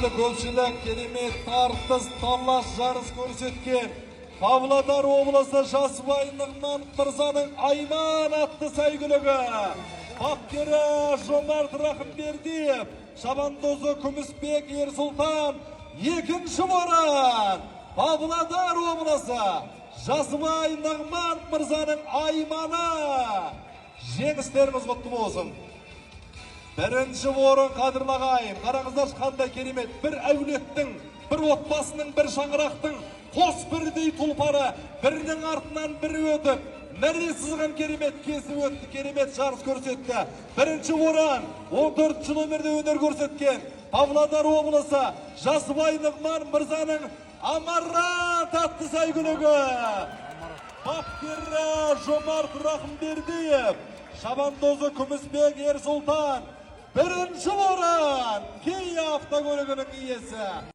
Hürmetli ko'pchilik, keremет tartız tanlash жарыс көрсеткен Pavlodar облысы Жасыбай Нығман Мырзаның Айман атты сәйгүлігі. Бапкері Жомарт Рахымбердиев, шабандозы Күмісбек Ерсұлтан, екінші орын. Павлодар облысы Жасыбай Нығман Мырзаның Айманы. Жеңістеріңіз құтты болсын. Бірінші орын қадірлағайым. Қараңыздар қандай керемет. Бір әулеттің, бір отбасының, бір шаңырақтың қос бірдей тұлпары бірінің артынан бірі өтіп, мәре сызған керемет кесіп өтті, керемет жарыс көрсетті. Бірінші орын 14 номерде өнер көрсеткен Павлодар облысы Жасыбай Нығман Мырзаның Амарат атты сәйгүлігі. Бапкері Жомарт Рахымбердиев, шабандозы Күмісбек Ерсұлтан, бірінші орын Кей автокөлігінің иесі.